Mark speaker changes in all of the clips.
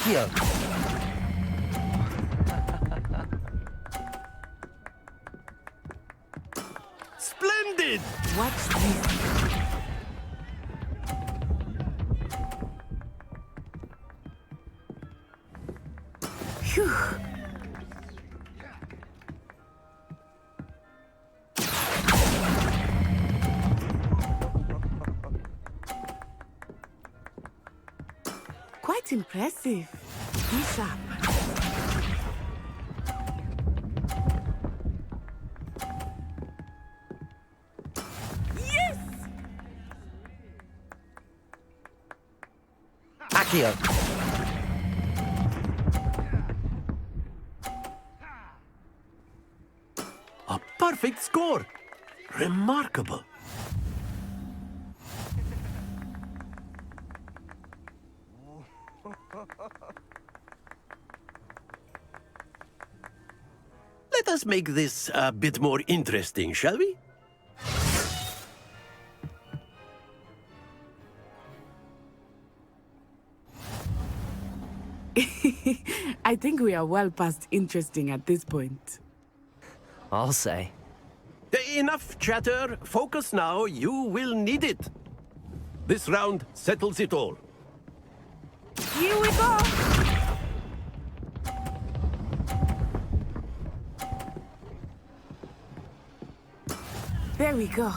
Speaker 1: Accio.
Speaker 2: Splendid!
Speaker 3: Watch this. Phew. Quite impressive. Be sharp. Yes!
Speaker 1: Accio.
Speaker 2: A perfect score! Remarkable! Let us make this a bit more interesting, shall we?
Speaker 3: I think we are well past interesting at this point.
Speaker 1: I'll say.
Speaker 2: Enough chatter. Focus now. You will need it. This round settles it all.
Speaker 3: Here we go! There we go.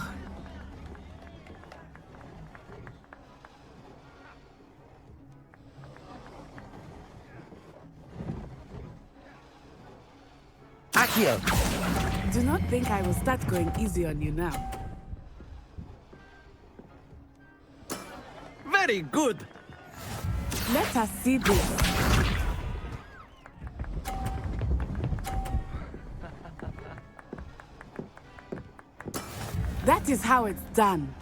Speaker 1: Accio.
Speaker 3: Do not think I will start going easy on you now.
Speaker 2: Very good.
Speaker 3: Let us see this. That is how it's done.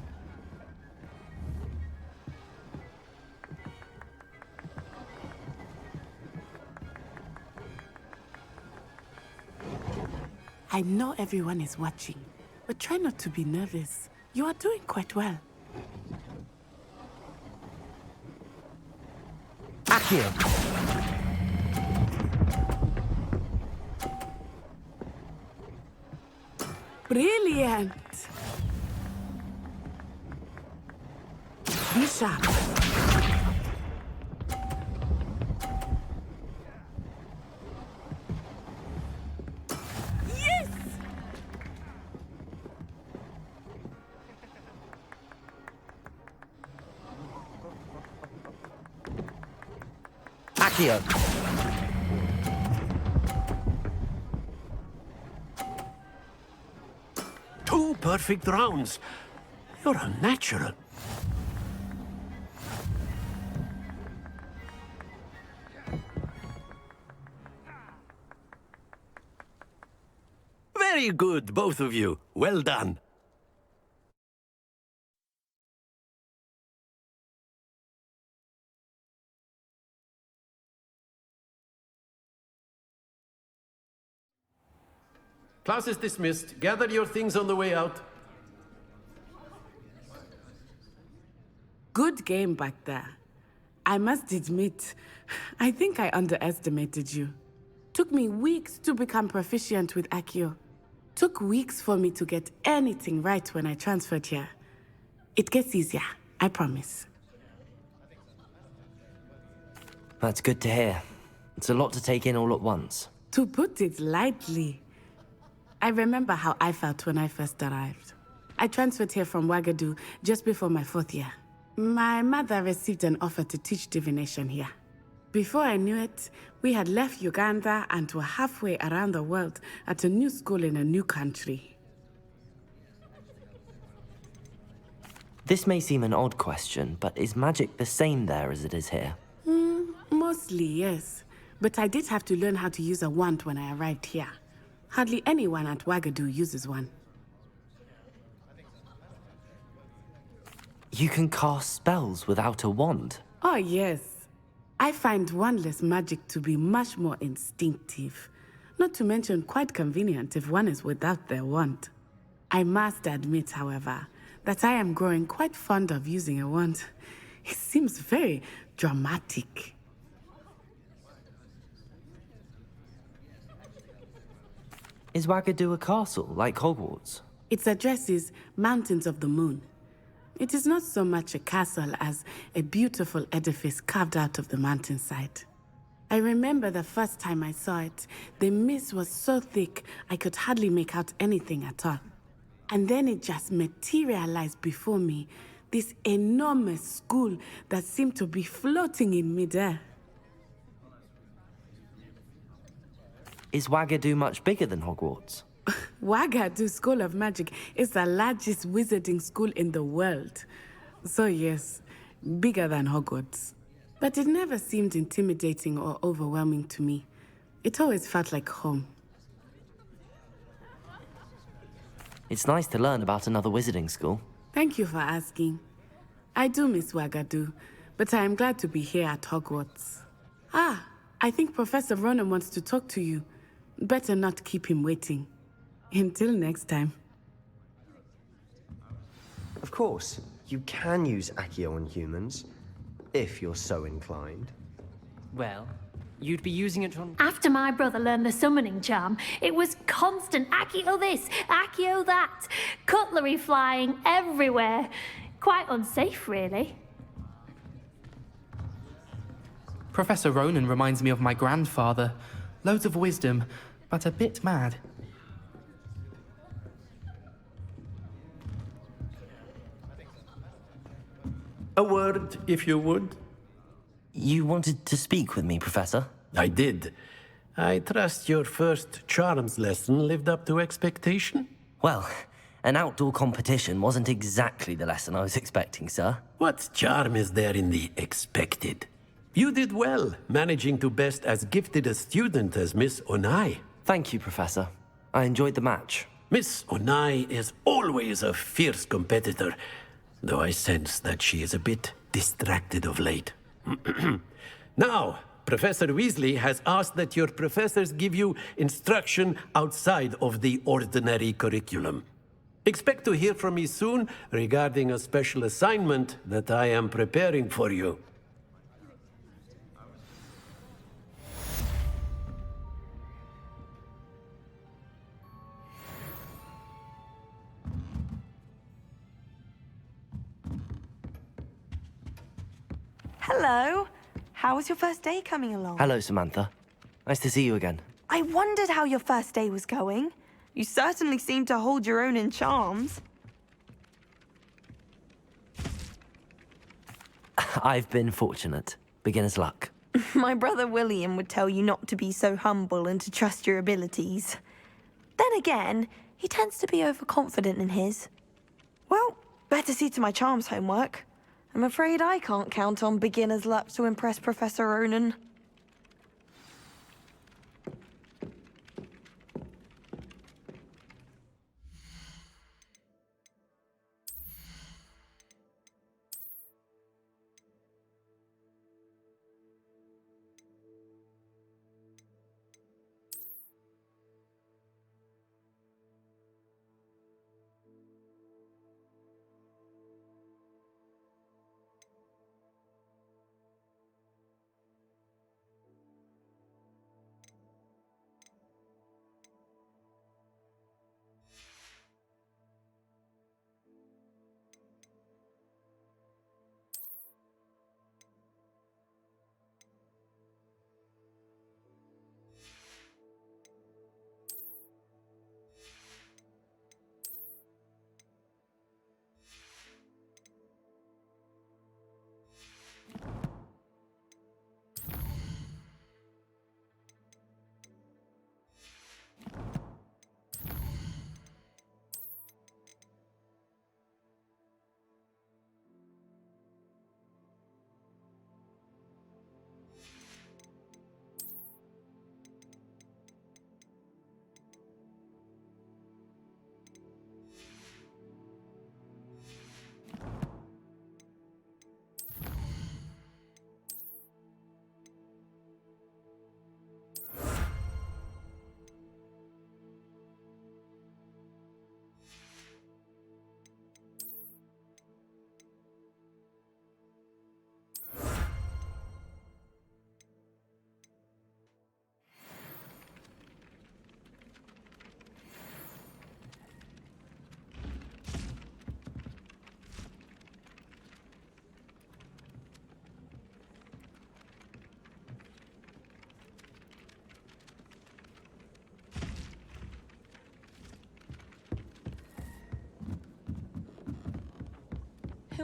Speaker 3: I know everyone is watching, but try not to be nervous. You are doing quite well.
Speaker 1: Accio.
Speaker 3: Brilliant! Be sharp. Yes!
Speaker 1: Accio.
Speaker 2: Two perfect rounds. You're a natural. Very good, both of you. Well done. Class is dismissed. Gather your things on the way out.
Speaker 3: Good game back there. I must admit, I think I underestimated you. Took me weeks to become proficient with Accio. Took weeks for me to get anything right when I transferred here. It gets easier, I promise.
Speaker 1: That's good to hear. It's a lot to take in all at once.
Speaker 3: To put it lightly, I remember how I felt when I first arrived. I transferred here from Ouagadougou just before my 4th year. My mother received an offer to teach divination here. Before I knew it, we had left Uganda and were halfway around the world at a new school in a new country.
Speaker 1: This may seem an odd question, but is magic the same there as it is here?
Speaker 3: Mostly, yes. But I did have to learn how to use a wand when I arrived here. Hardly anyone at Ouagadougou uses one.
Speaker 1: You can cast spells without a wand.
Speaker 3: Oh, yes. I find wandless magic to be much more instinctive. Not to mention quite convenient if one is without their wand. I must admit, however, that I am growing quite fond of using a wand. It seems very dramatic.
Speaker 1: Is Wagadu a castle, like Hogwarts?
Speaker 3: Its address is Mountains of the Moon. It is not so much a castle as a beautiful edifice carved out of the mountainside. I remember the first time I saw it, the mist was so thick I could hardly make out anything at all. And then it just materialized before me, this enormous school that seemed to be floating in midair.
Speaker 1: Is Wagadu much bigger than Hogwarts?
Speaker 3: Wagadu School of Magic is the largest wizarding school in the world. So yes, bigger than Hogwarts. But it never seemed intimidating or overwhelming to me. It always felt like home.
Speaker 1: It's nice to learn about another wizarding school.
Speaker 3: Thank you for asking. I do miss Wagadu, but I am glad to be here at Hogwarts. Ah, I think Professor Ronan wants to talk to you. Better not keep him waiting. Until next time.
Speaker 4: Of course, you can use Accio on humans, if you're so inclined.
Speaker 5: Well, you'd be using it on...
Speaker 6: After my brother learned the summoning charm, it was constant Accio this, Accio that, cutlery flying everywhere. Quite unsafe, really.
Speaker 5: Professor Ronan reminds me of my grandfather. Loads of wisdom, but a bit mad.
Speaker 2: A word, if you would.
Speaker 1: You wanted to speak with me, Professor?
Speaker 2: I did. I trust your first charms lesson lived up to expectation?
Speaker 1: Well, an outdoor competition wasn't exactly the lesson I was expecting, sir.
Speaker 2: What charm is there in the expected? You did well, managing to best as gifted a student as Miss Onai.
Speaker 1: Thank you, Professor. I enjoyed the match.
Speaker 2: Miss Onai is always a fierce competitor, though I sense that she is a bit distracted of late. Now, Professor Weasley has asked that your professors give you instruction outside of the ordinary curriculum. Expect to hear from me soon regarding a special assignment that I am preparing for you.
Speaker 7: Hello. How was your first day coming along?
Speaker 1: Hello, Samantha. Nice to see you again.
Speaker 7: I wondered how your first day was going. You certainly seem to hold your own in charms.
Speaker 1: I've been fortunate. Beginner's luck.
Speaker 7: My brother William would tell you not to be so humble and to trust your abilities. Then again, he tends to be overconfident in his. Well, better see to my charms homework. I'm afraid I can't count on beginner's luck to impress Professor Ronan.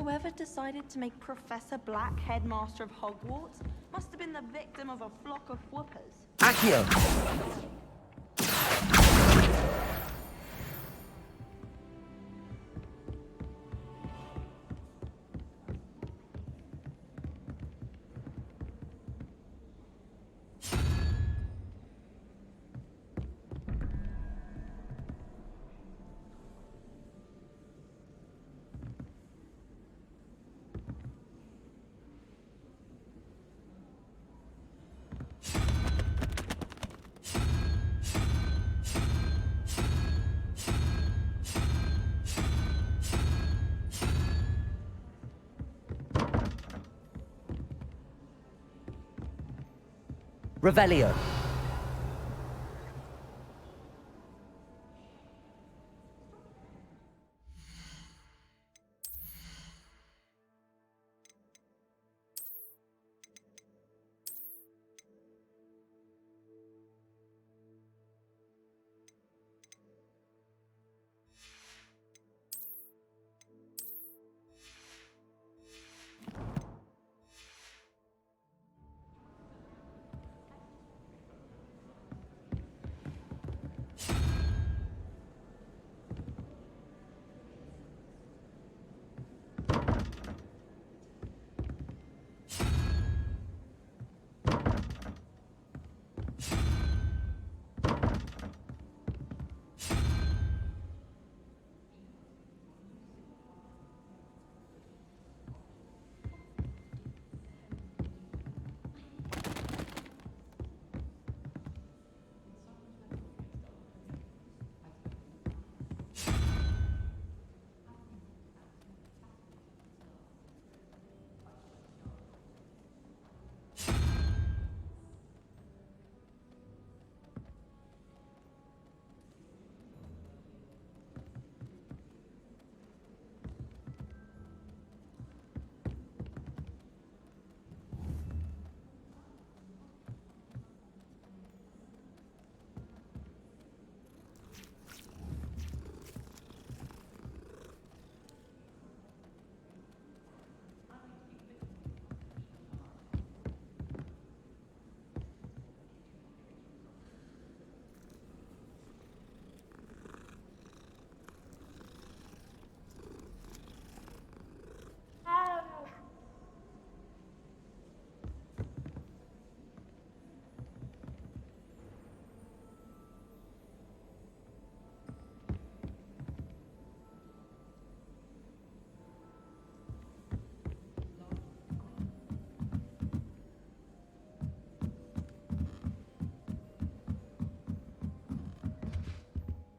Speaker 7: Whoever decided to make Professor Black headmaster of Hogwarts must have been the victim of a flock of whoopers.
Speaker 1: Accio! Revelio.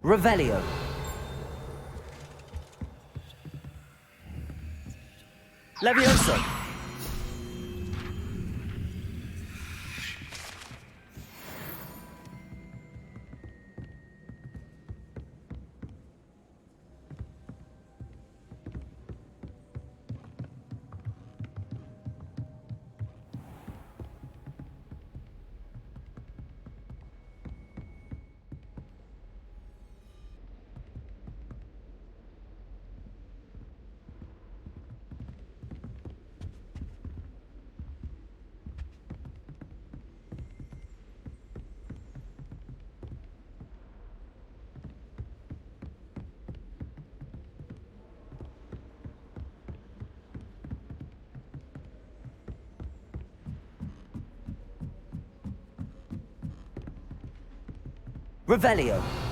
Speaker 1: Revelio. Levioso. Revelio.